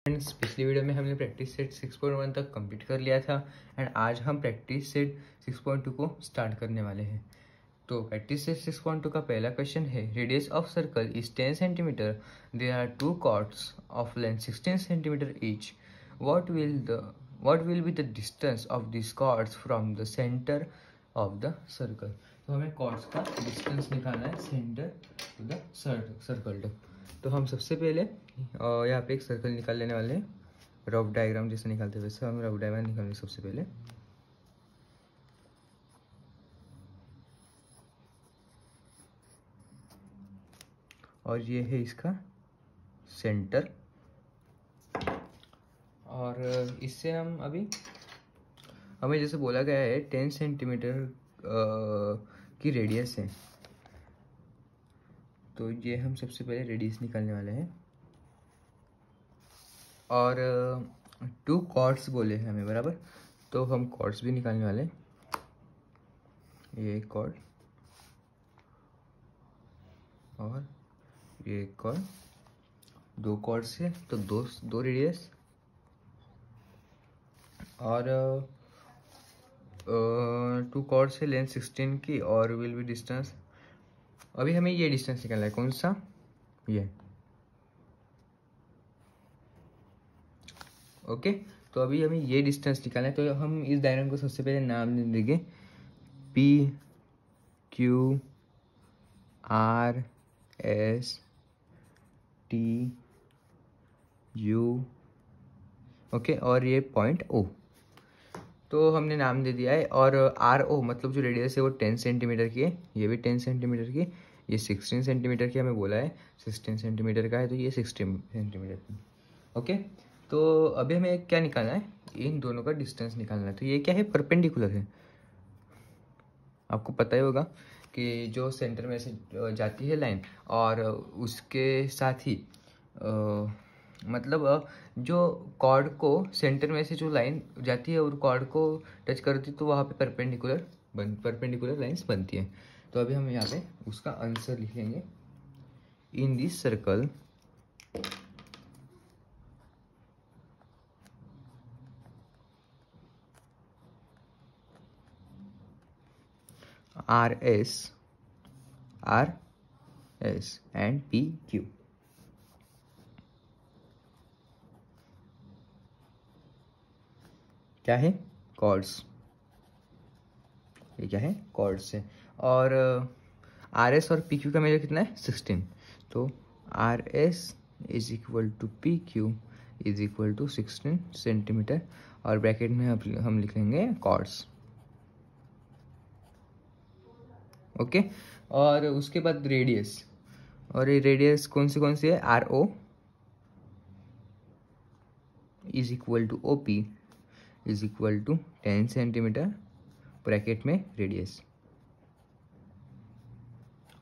Friends, पिछली video में हमने प्रैक्टिस सेट 6.1 तक कंप्लीट कर लिया था एंड आज हम प्रैक्टिस सेट 6.2 को स्टार्ट करने वाले हैं। तो प्रैक्टिस सेट 6.2 का पहला क्वेश्चन है, radius of circle is 10 centimetre, there are two chords of length 16 centimetre each, what will be the distance of this chords from the centre of the circle. तो हमें chords का distance निकालना है centre to the circle तक। तो हम सबसे पहले यहाँ पे एक सर्कल निकाल लेने वाले हैं, रफ डायग्राम जैसे निकालते हैं वैसे हम रफ डायग्राम निकालेंगे सबसे पहले। और ये है इसका सेंटर, और इससे हम अभी हमें जैसे बोला गया है 10 सेंटीमीटर की रेडियस है, तो ये हम सबसे पहले रेडियस निकालने वाले हैं। और टू कॉर्ड्स बोले हैं हमें, बराबर, तो हम कॉर्ड्स भी निकालने वाले हैं। ये एक कॉर्ड और ये एक कॉर्ड, दो कॉर्ड्स है तो दो रेडियस, और टू कॉर्ड्स है लेंथ 16 की और विल बी डिस्टेंस। अभी हमें ये डिस्टेंस निकालना है, कौन सा, ये। ओके, तो अभी हमें ये डिस्टेंस निकालना है, तो हम इस डायग्राम को सबसे पहले नाम दे देंगे P Q R S T U, okay, और ये पॉइंट ओ, तो हमने नाम दे दिया है। और आर ओ मतलब जो रेडियस है वो 10 सेंटीमीटर की है, ये भी 10 सेंटीमीटर की, ये 16 सेंटीमीटर की हमें बोला है, 16 सेंटीमीटर का है तो ये 16 सेंटीमीटर की। ओके, तो अभी हमें क्या निकालना है, इन दोनों का डिस्टेंस निकालना है। तो ये क्या है, परपेंडिकुलर है। आपको पता ही होगा कि जो सेंटर में से जाती है लाइन और उसके साथ ही मतलब जो कॉर्ड को सेंटर में से जो लाइन जाती है और कॉर्ड को टच करती है तो वहाँ पे परपेंडिकुलर लाइंस बनती है। तो अभी हम यहाँ पे उसका आंसर लिखेंगे, in this circle R S and P Q क्या है, कॉर्ड्स। ये क्या है, कॉर्ड्स है। और आर एस और पी क्यू का मेजर कितना है, 16। तो R S is equal to P Q is equal to 16 centimetre, और ब्रैकेट में हम लिख लेंगे कॉर्ड्स। ओके, और उसके बाद रेडियस, और ये रेडियस कौन सी है, R O is equal to O P is equal to 10 centimetre, bracket में रेडियस।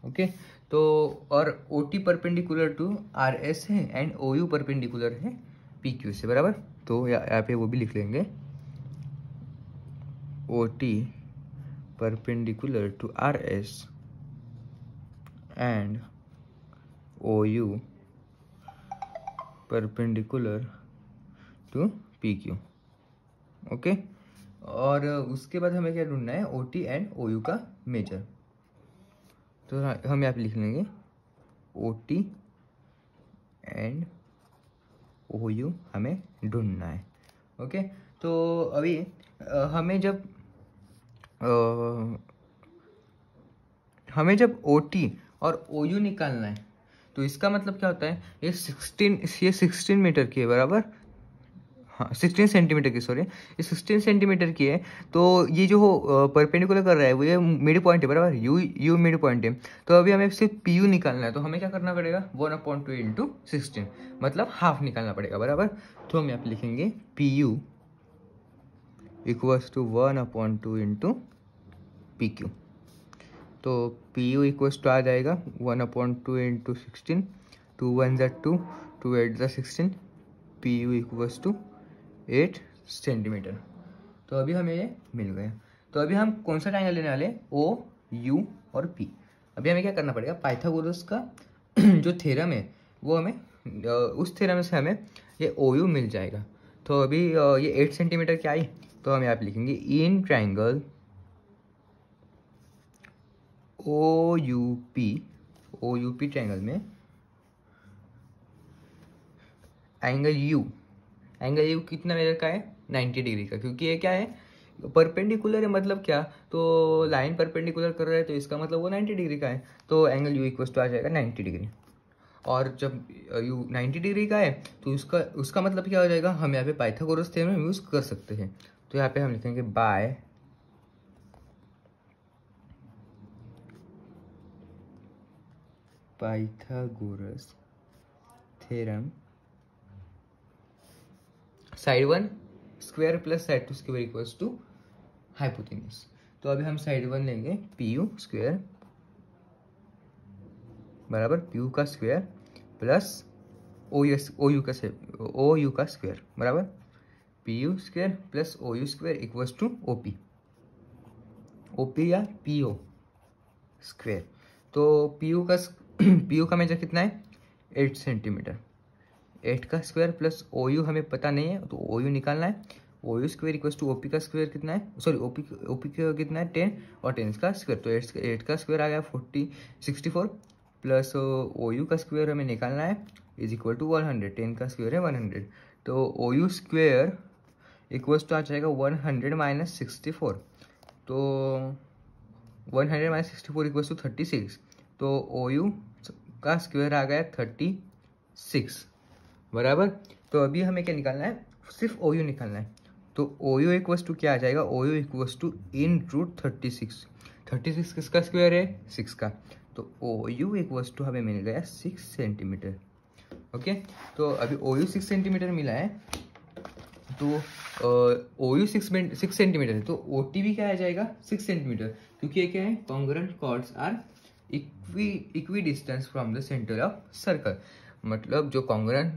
ओके, तो और O T perpendicular to R S है एंड ओ यू परपेंडिकुलर है पी क्यू से, बराबर। तो यहाँ पे वो भी लिख लेंगे, O T perpendicular to R S and O U perpendicular to P Q. Okay, और उसके बाद हमें क्या ढूंढना है, O T and O U का मेजर। तो हम यहाँ पे लिख लेंगे O T and O U हमें ढूंढना है। ओके, तो अभी हमें जब ओ टी और ओ यू निकालना है तो इसका मतलब क्या होता है, ये 16 मीटर की है, बराबर, हाँ 16 सेंटीमीटर की, सॉरी, ये 16 सेंटीमीटर की है। तो ये जो परपेंडिकुलर कर रहा है वो ये मिड पॉइंट है, बराबर, यू मिड पॉइंट है। तो अभी हमें सिर्फ पी यू निकालना है, तो हमें क्या करना पड़ेगा, 1/2 इंटू 16 मतलब हाफ निकालना पड़ेगा, बराबर। तो हम यहाँ पे लिखेंगे P U equals to 1/2 into P Q. तो पी यू इक्वल्स टू आ जाएगा 1/2 इंटू 16, 2 1 ज़ा 2, 2 8 ज़ा 16, P U equals to 8 centimetre. तो अभी हमें ये मिल गया। तो अभी हम कौन सा ट्रायंगल लेने वाले, ओ यू और पी। अभी हमें क्या करना पड़ेगा, पाइथागोरस का जो थ्योरम है वो हमें उस थ्योरम से हमें ये ओ यू मिल जाएगा। तो अभी ये 8 सेंटीमीटर क्या आई, तो हम यहाँ पे लिखेंगे in triangle O U P triangle में एंगल यू कितना मेजर का है, 90 डिग्री का, क्योंकि ये क्या है परपेंडिकुलर है। मतलब क्या, तो लाइन परपेंडिकुलर कर रहा है तो इसका मतलब वो 90 डिग्री का है, तो एंगल यू इक्वल टू आ जाएगा 90 डिग्री। और जब यू 90 डिग्री का है तो उसका मतलब क्या हो जाएगा, हम यहाँ पे पाइथागोरस थ्योरम यूज कर सकते हैं। तो यहाँ पे हम लिखेंगे by Pythagoras theorem side one square plus side two square equals to hypotenuse. तो अभी हम साइड वन लेंगे पी यू स्क्वायर बराबर पी यू का स्क्वायर प्लस ओ यू का स्क्वायर बराबर P U square plus O U square equals to O P या P O square. तो पी यू का मेजर कितना है 8 सेंटीमीटर, 8 का स्क्वायर प्लस ओ यू हमें पता नहीं है तो ओ यू निकालना है। O U square equals to O P का स्क्वायर कितना है, सॉरी ओ पी का कितना है 10 और 10 का स्क्वायर, तो 8 का स्क्वायर आ गया 64 प्लस ओ यू का स्क्वायर हमें निकालना है इज इक्वल टू 100, 10 का स्क्वायर है 100, तो ओ यू स्क्वायर इक्वल्स टू आ जाएगा 100 माइनस 64, तो 100 माइनस 64 इक्वल्स टू 36, तो ओ यू का स्क्वायर आ गया 36 बराबर। तो अभी हमें क्या निकालना है, सिर्फ ओ यू निकालना है। तो ओ यू इक्वल्स टू क्या आ जाएगा, ओ यू इक्वल्स टू इन रूट 36 किसका स्क्वायर है 6 का, तो ओ यू इक्वल्स टू हमें मिल गया 6 सेंटीमीटर। ओके, तो अभी ओ यू 6 सेंटीमीटर मिला है, तो ओ यू 6 सेंटीमीटर है, तो ओ टी भी क्या आ जाएगा 6 सेंटीमीटर, क्योंकि ये क्या है congruent chords are equi distance from the centre of circle. मतलब जो कॉन्ग्रुएंट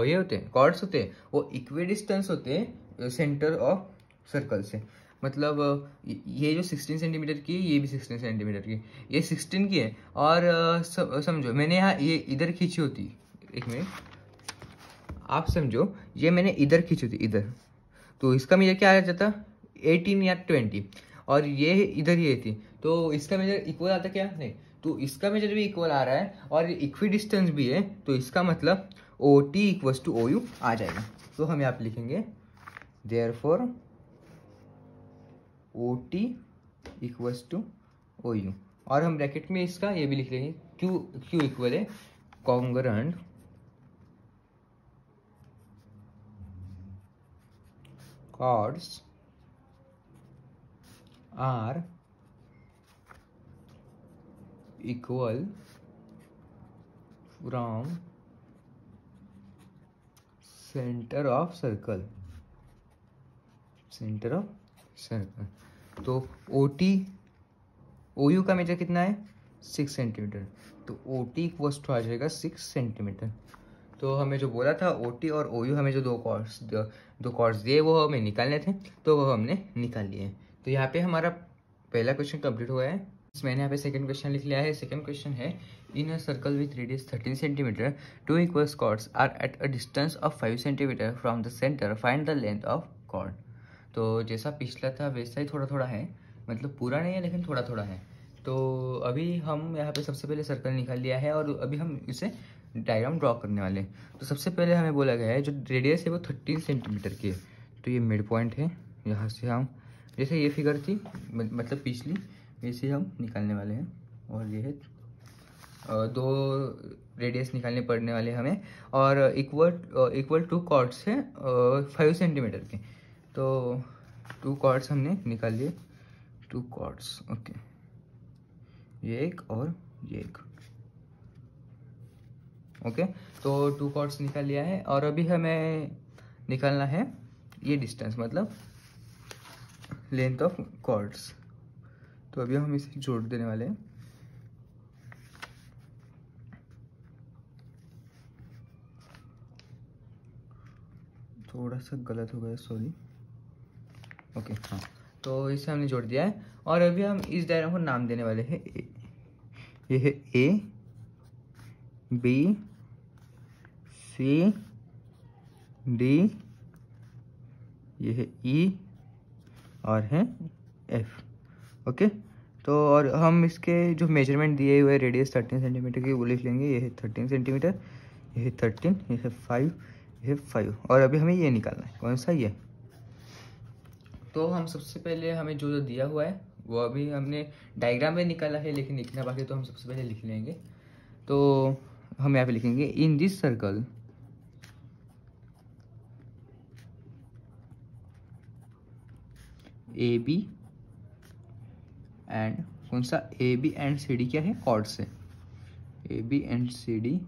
ये होते हैं कॉर्ड्स होते हैं वो इक्वी डिस्टेंस होते हैं सेंटर ऑफ सर्कल से। मतलब ये जो 16 सेंटीमीटर की है ये भी 16 सेंटीमीटर की, ये 16 की है, और समझो मैंने यहाँ ये इधर खींची होती, एक मिनट आप समझो, ये मैंने इधर खींची थी इधर, तो इसका मेजर क्या आ जाता 18 या 20, और ये इधर ही थी, तो इसका मेजर इक्वल आता क्या नहीं, तो इसका मेजर भी इक्वल आ रहा है और इक्वी डिस्टेंस भी है, तो इसका मतलब O T equals to O U आ जाएगा। तो हम यहाँ पे लिखेंगे therefore O T equals to O U, और हम ब्रैकेट में इसका ये भी लिख लेंगे क्यू इक्वल है congruent chords are equal from center of circle। तो ओ यू का मेजर कितना है 6 सेंटीमीटर, तो ओ टी इक्वल्स टू आ जाएगा 6 सेंटीमीटर। तो हमें जो बोला था ओ टी और ओ यू हमें जो दो कॉर्ड्स दिए वो हमें निकालने थे, तो वो हमने निकाल लिए। तो यहाँ पे हमारा पहला क्वेश्चन कंप्लीट हुआ है। मैंने यहाँ पे सेकंड क्वेश्चन लिख लिया है। सेकंड क्वेश्चन है in a circle with radius 13 centimetre two equal chords are at a distance of 5 centimetre from the centre, find the length of chord. तो जैसा पिछला था वैसा ही थोड़ा थोड़ा है, मतलब पूरा नहीं है लेकिन थोड़ा थोड़ा है। तो अभी हम यहाँ पे सबसे पहले सर्कल निकाल लिया है और अभी हम इसे डायग्राम ड्रॉ करने वाले हैं। तो सबसे पहले हमें बोला गया है जो रेडियस है वो 13 सेंटीमीटर की है, तो ये मिड पॉइंट है, यहाँ से हम जैसे ये फिगर थी मतलब पिछली वैसे हम निकालने वाले हैं, और ये है दो रेडियस निकालने पड़ने वाले हमें, और इक्वल टू कॉर्ड्स है 5 सेंटीमीटर के। तो 2 कॉर्ड्स हमने निकाल लिए, 2 कॉर्ड्स, ओके, ये एक और ये एक, ओके। तो 2 कॉर्ड्स निकाल लिया है और अभी हमें निकालना है ये डिस्टेंस, मतलब लेंथ ऑफ कॉर्ड्स। तो अभी हम इसे जोड़ देने वाले हैं। थोड़ा सा गलत हो गया, सॉरी, ओके, हाँ। तो इसे हमने जोड़ दिया है और अभी हम इस डायग्राम को नाम देने वाले हैं। ये है A B C डी, ये है ई और है एफ। ओके, तो और हम इसके जो मेजरमेंट दिए हुए रेडियस 13 सेंटीमीटर की वो लिख लेंगे। ये है 13 सेंटीमीटर, ये है 13, ये है 5, ये है 5। और अभी हमें ये निकालना है, कौन सा ये। तो हम सबसे पहले हमें जो जो दिया हुआ है वो अभी हमने डायग्राम में निकाला है, लेकिन लिखना बाकी, तो हम सबसे पहले लिख लेंगे। तो हम यहाँ पे लिखेंगे in this circle A B and, कौन सा, A B and C D क्या है, कॉर्ड्स है। A B and C D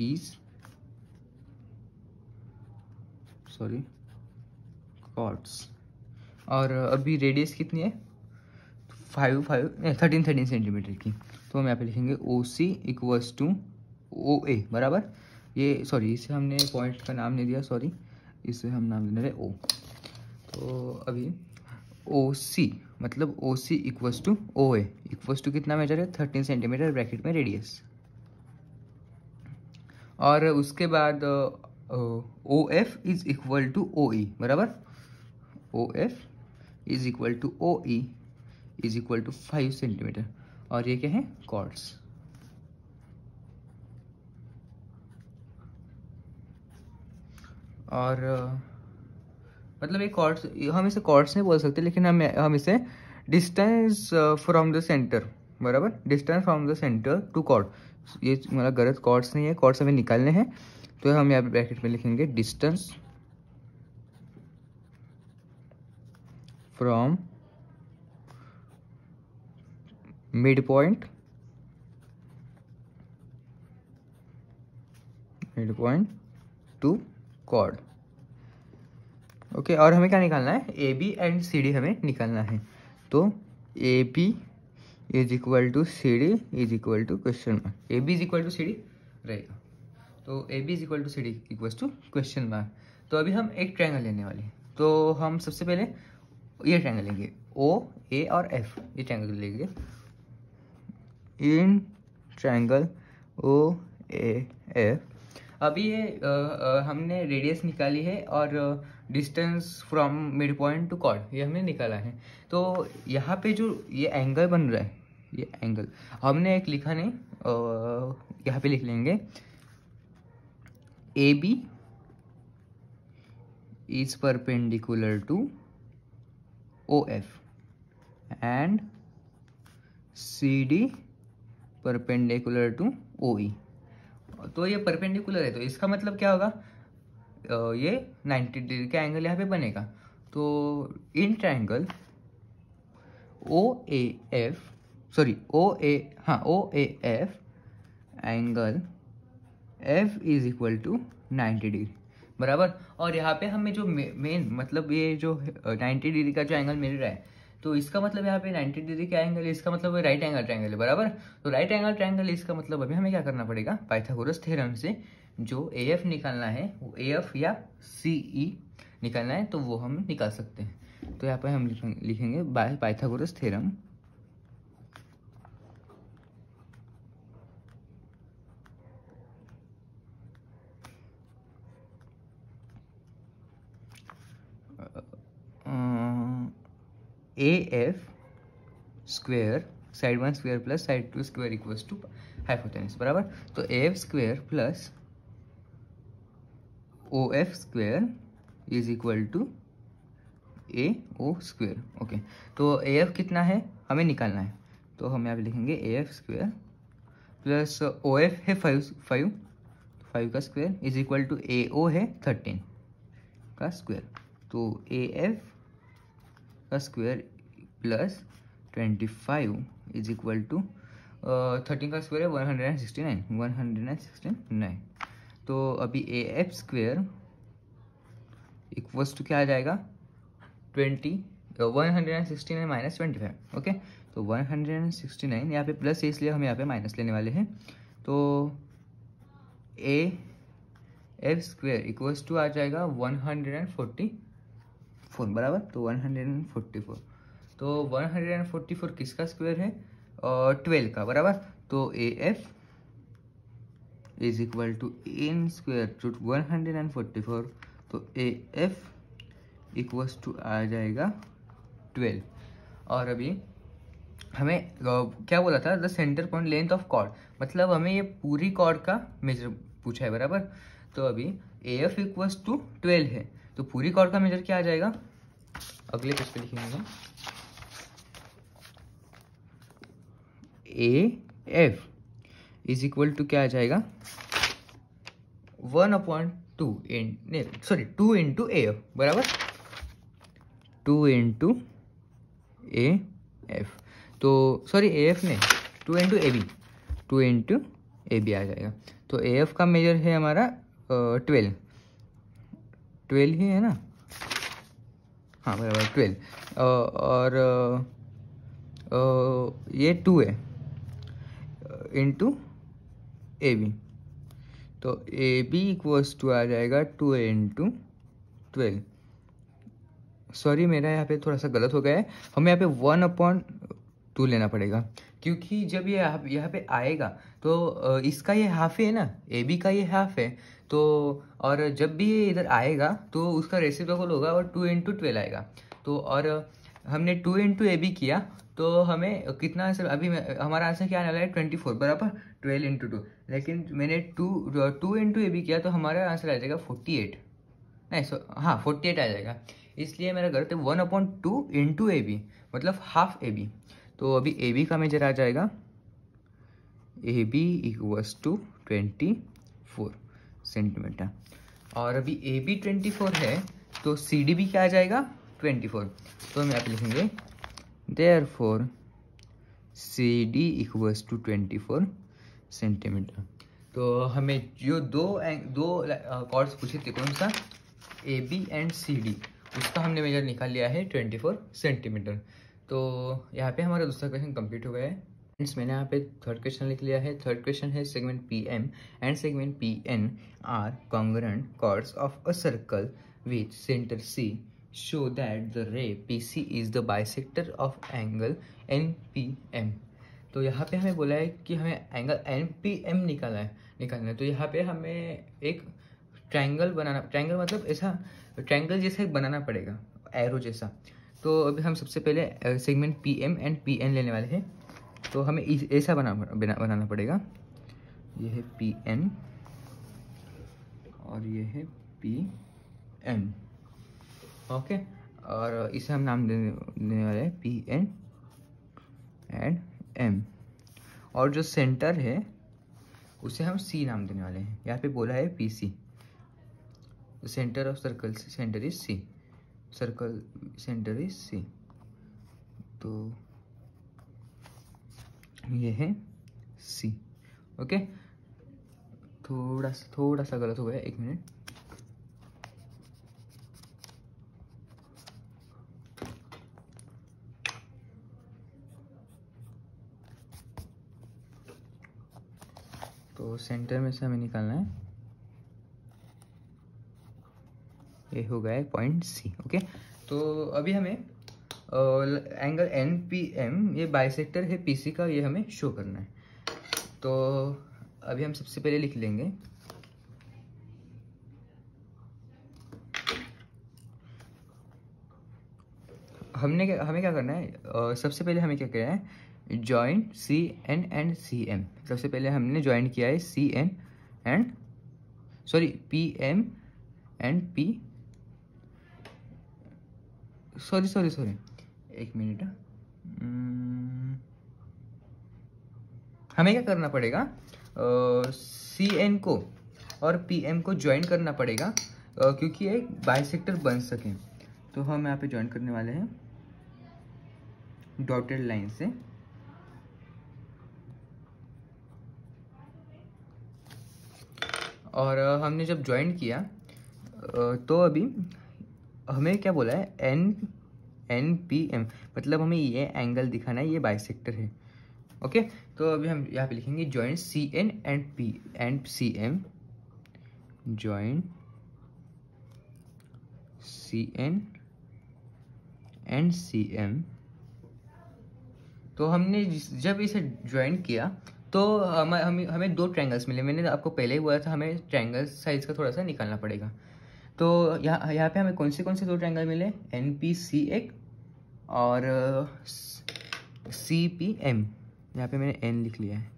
is, sorry, chords. और अभी रेडियस कितनी है, 13 सेंटीमीटर की। तो हम यहाँ पे लिखेंगे ओ सी इक्वल्स टू ओ ए बराबर, ये सॉरी इसे हमने पॉइंट का नाम नहीं दिया, सॉरी, इसे हम नाम देने रहे ओ। तो अभी ओ सी मतलब O C equals to O A equals to कितना मेजर है, 13 सेंटीमीटर ब्रैकेट में रेडियस। और उसके बाद O F is equal to O E बराबर, O F is equal to O E is equal to 5 centimetre. और ये क्या है, कॉर्ड्स। और मतलब ये कॉर्ड्स, हम इसे कॉर्ड्स नहीं बोल सकते, लेकिन हम इसे डिस्टेंस फ्रॉम द सेंटर बराबर, distance from the centre to chord, ये मतलब गलत कॉर्ड्स नहीं है, कॉर्ड्स हमें निकालने हैं। तो हम यहाँ पे ब्रैकेट में लिखेंगे distance from mid point to chord. Okay, और हमें क्या निकालना है, A B and C D हमें निकालना है। तो A B is equal to C D is equal to question mark, A B is equal to C D रहेगा। तो A B is equal to C D equal to question mark. तो अभी हम एक ट्रायंगल लेने वाले हैं। तो हम सबसे पहले ये ट्रायंगल लेंगे, ओ ए और एफ, ये ट्रायंगल लेंगे। इन ट्रायंगल ओ ए एफ, अभी ये हमने रेडियस निकाली है और distance from mid point to chord ये हमने निकाला है। तो यहाँ पे जो ये एंगल बन रहा है, ये एंगल हमने एक लिखा नहीं, यहाँ पे लिख लेंगे A B is perpendicular to O F and C D perpendicular to O E. तो ये परपेंडिकुलर है, तो इसका मतलब क्या होगा, ये 90 डिग्री का एंगल यहाँ पे बनेगा। तो in triangle O A F, sorry O A F angle F is equal to 90 degree बराबर। और यहाँ पे हमें जो मेन मतलब ये जो 90 डिग्री का जो एंगल मिल रहा है, तो इसका मतलब यहाँ पे 90 डिग्री का एंगल, इसका मतलब राइट एंगल ट्रायंगल है बराबर। तो राइट एंगल ट्रायंगल, इसका मतलब अभी हमें क्या करना पड़ेगा, पाइथागोरस थ्योरम से जो ए एफ निकालना है, वो ए एफ या सी ई निकालना है, तो वो हम निकाल सकते हैं। तो यहाँ पे हम लिखेंगे by Pythagoras theorem A F square side 1 square plus side 2 square equals to hypotenuse बराबर। तो A F square plus O F square is equal to A O square. Okay, तो ए एफ कितना है हमें निकालना है, तो हम यहाँ पे लिखेंगे A F square plus O F है 5 का square is equal to A O है 13 का स्क्वेयर। तो ए एफ का square plus 25 is equal to 13 का स्क्वायर है 169। तो अभी A F square equals to क्या आ जाएगा, 169 माइनस 25। ओके, तो 169 यहाँ पे प्लस है, इसलिए हम यहाँ पे माइनस लेने वाले हैं। तो A F square equals to आ जाएगा 144 बराबर। तो 144, तो 144 किसका स्क्वायर है, 12 का बराबर। तो A F is equal to in square root 144, तो ए एफ इक्वल्स टू आ जाएगा 12। और अभी हमें क्या बोला था, the centre point length of chord, मतलब हमें ये पूरी कॉर्ड का मेजर पूछा है बराबर। तो अभी ए एफ इक्वल्स टू 12 है, तो पूरी कॉर्ड का मेजर क्या आ जाएगा, अगले पेज पे लिखेंगे हम, A F is equal to क्या आ जाएगा 1/2 सॉरी 2 इंटू ए एफ बराबर 2 इंटू ए एफ, तो सॉरी ए एफ ने 2 into A B, 2 into A B आ जाएगा। तो ए एफ का मेजर है हमारा 12 ही है ना, हाँ बराबर 12, और ये 2 है इंटू ए बी, तो ए बी इक्वल्स टू आ जाएगा 2 इंटू 12। सॉरी मेरा यहाँ पे थोड़ा सा गलत हो गया है, हमें यहाँ पे 1/2 लेना पड़ेगा, क्योंकि जब ये यहाँ पे आएगा तो इसका ये हाफ है ना, ए बी का ये हाफ है, तो और जब भी ये इधर आएगा तो उसका रेसिप्रोकल होगा और 2 इंटू 12 आएगा। तो और हमने 2 इंटू ए बी किया तो हमें कितना आंसर, अभी हमारा आंसर क्या आने वाला है 24 बराबर 12 इंटू 2, लेकिन मैंने 2 इंटू ए बी किया तो हमारा आंसर आ जाएगा 48, नहीं हाँ 48 आ जाएगा, इसलिए मेरा गलत है 1/2 इंटू ए बी मतलब हाफ ए बी। तो अभी ए बी का मेजर आ जाएगा A B equals to 24 centimetre, और अभी ए बी 24 है तो सी डी भी क्या आ जाएगा 24, तो हम यहाँ पे लिखेंगे therefore C D equals to 24 centimetre. तो हमें जो दो कॉर्ड्स पूछे थे, कौन सा A B and C D, उसका हमने मेजर निकाल लिया है 24 सेंटीमीटर। तो यहाँ पे हमारा दूसरा क्वेश्चन कंप्लीट हो गया है। फ्रेंड्स मैंने यहाँ पे थर्ड क्वेश्चन लिख लिया है। थर्ड क्वेश्चन है segment P M and segment P N are congruent chords of a circle with centre C, show that the ray P C is the bisector of angle N P M. तो यहाँ पे हमें बोला है कि हमें angle N P M निकालना है। तो यहाँ पे हमें एक ट्रायंगल बनाना, ट्रायंगल मतलब ऐसा ट्रायंगल जैसा बनाना पड़ेगा, एरो जैसा। तो अभी हम सबसे पहले segment P M and P N लेने वाले हैं, तो हमें ऐसा बनाना पड़ेगा। ये है पी एन और ये है पी एम, ओके, और इसे हम नाम देने वाले हैं पी एन एंड एम, और जो सेंटर है उसे हम सी नाम देने वाले हैं। यहाँ पे बोला है P C, centre of circle centre is C, circle centre is C, तो ये है सी, ओके। थोड़ा सा गलत हो गया, एक मिनट। तो सेंटर में से हमें निकालना है, ये हो गया है पॉइंट सी, ओके। तो अभी हमें एंगल एन पी एम ये बाइसेक्टर है पी सी का, ये हमें शो करना है। तो अभी हम सबसे पहले लिख लेंगे हमें क्या करना है, सबसे पहले हमें क्या करना है, join C N and C M. सबसे पहले हमने ज्वाइन किया है C N and sorry P M and P sorry एक मिनट, हमें क्या करना पड़ेगा, सी एन को और पी एम को ज्वाइन करना पड़ेगा, क्योंकि एक बाइसेक्टर बन सके। तो हम यहाँ पे ज्वाइन करने वाले हैं डॉटेड लाइन से, और हमने जब ज्वाइन किया तो अभी हमें क्या बोला है, एन पी एम, मतलब हमें ये एंगल दिखाना है, ये बाइसेक्टर है, ओके। तो अभी हम यहाँ पे लिखेंगे join C N and P and C M, join C N and C M. तो हमने जब इसे ज्वाइन किया तो हमें दो ट्रायंगल्स मिले। मैंने आपको पहले ही बोला था हमें ट्रायंगल साइज का थोड़ा सा निकालना पड़ेगा। तो यहाँ पे हमें कौन से दो ट्रायंगल मिले, NPC एक और CPM। यहाँ पे मैंने N लिख लिया है,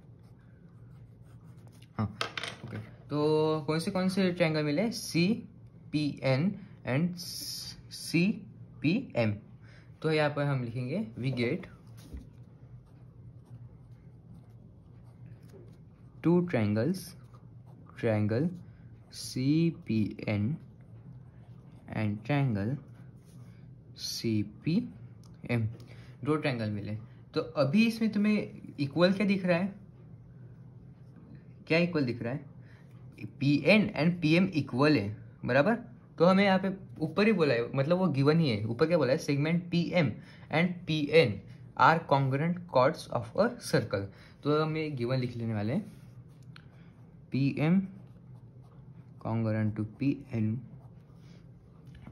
हाँ ओके। तो कौन से ट्रायंगल मिले, CPN एंड CPM। तो यहाँ पर हम लिखेंगे we get two triangles, triangle CPN and triangle CPM। दो ट्रायंगल मिले। तो अभी इसमें तुम्हें इक्वल क्या दिख रहा है, क्या इक्वल दिख रहा है, PN एंड PM इक्वल है, बराबर। तो हमें यहाँ पे ऊपर ही बोला है, मतलब वो गिवन ही है, ऊपर क्या बोला है, segment PM and PN are congruent chords of a circle. तो हम ये गिवन लिख लेने वाले हैं, PM कॉन्ग्रुएंट टू PN,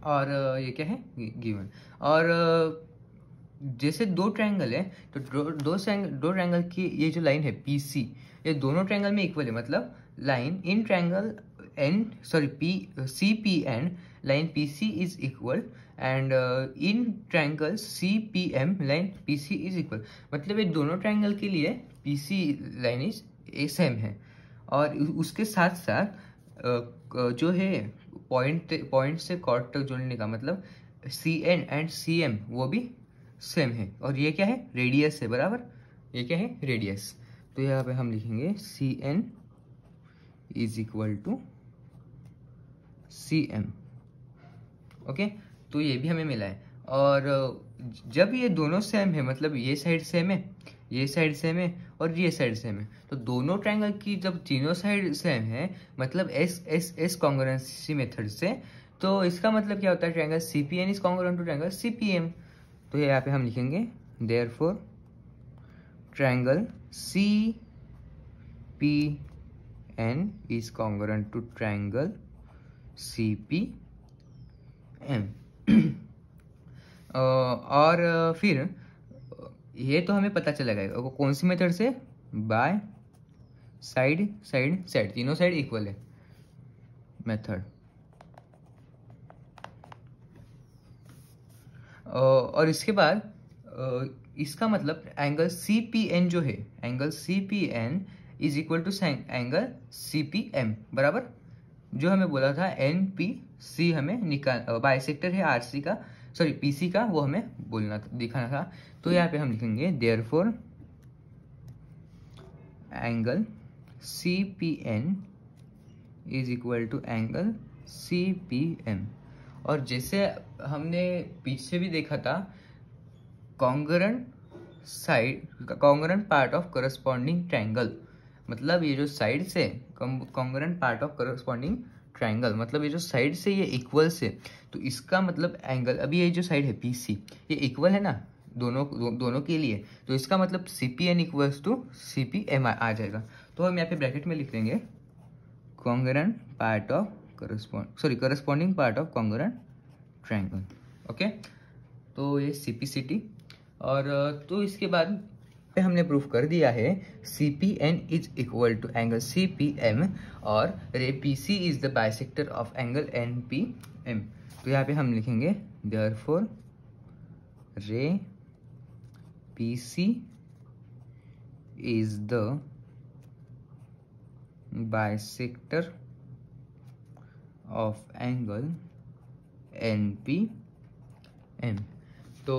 और ये क्या है, गिवन। और जैसे दो ट्रायंगल है तो दो ट्रायंगल की ये जो लाइन है PC, ये दोनों ट्रायंगल में इक्वल है, मतलब line in triangle CPN line PC is equal and in triangle CPM line PC is equal. मतलब ये दोनों ट्रायंगल के लिए PC लाइन इज सेम है। और उसके साथ साथ जो है पॉइंट से कॉर्ड तक जोड़ने का मतलब CN एंड CM वो भी सेम है। और ये क्या है, रेडियस है, बराबर। ये क्या है, रेडियस। तो यहाँ पे हम लिखेंगे CN is equal to CM, okay. तो ये भी हमें मिला है। और जब ये दोनों सेम है, मतलब ये साइड सेम है, ये साइड सेम है और ये साइड सेम है, तो दोनों ट्रायंगल की जब तीनों साइड सेम है, मतलब S कॉन्ग्रुएंसी मेथड से, तो इसका मतलब क्या होता है, triangle CPN is congruent to triangle CPM। तो यहाँ पे हम लिखेंगे therefore triangle CPN is congruent to triangle CPM। और फिर ये तो हमें पता चला गया वो कौन सी मेथड से, बाय साइड तीनों साइड इक्वल है मेथड। और इसके बाद इसका मतलब एंगल CPN जो है, angle CPN is equal to angle CPM, बराबर। जो हमें बोला था NPC हमें निकाल, बाइसेक्टर है RC का, सॉरी PC का, वो हमें बोलना था, दिखाना था। तो यहाँ पे हम लिखेंगे therefore angle CPN is equal to angle CPM। और जैसे हमने पीछे भी देखा था, congruent part of corresponding triangle, मतलब ये जो साइड से congruent part of corresponding triangle, मतलब ये जो साइड से ये इक्वल से, तो इसका मतलब एंगल, अभी ये जो साइड है PC ये इक्वल है ना दोनों के लिए, तो इसका मतलब CPN इक्वल्स टू CPM आ जाएगा। तो हम यहाँ पे ब्रैकेट में लिख देंगे congruent part of corresponding part of congruent triangle, okay. तो ये CPCT। और तो इसके बाद हमने प्रूफ कर दिया है CPN is equal to angle CPM और ray PC is the bisector of angle NPM। तो यहाँ पे हम लिखेंगे therefore ray PC is the bisector of angle NPM। तो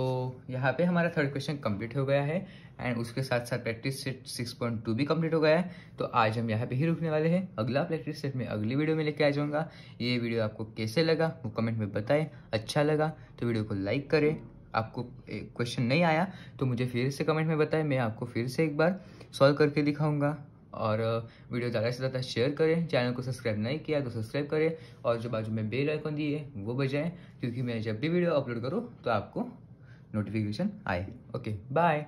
यहाँ पे हमारा थर्ड क्वेश्चन कंप्लीट हो गया है एंड उसके साथ साथ प्रैक्टिस सेट 6.2 भी कंप्लीट हो गया है। तो आज हम यहाँ पे ही रुकने वाले हैं, अगला प्रैक्टिस सेट में अगली वीडियो में लेके आ जाऊँगा। ये वीडियो आपको कैसे लगा वो कमेंट में बताएं, अच्छा लगा तो वीडियो को लाइक करें, आपको क्वेश्चन नहीं आया तो मुझे फिर से कमेंट में बताएं, मैं आपको फिर से एक बार सॉल्व करके दिखाऊँगा। और वीडियो ज़्यादा से ज़्यादा शेयर करें, चैनल को सब्सक्राइब नहीं किया तो सब्सक्राइब करें और जो बाजू में बेल आइकन दी है वो बजाएं, क्योंकि मैं जब भी वीडियो अपलोड करूँ तो आपको नोटिफिकेशन आए। Okay bye.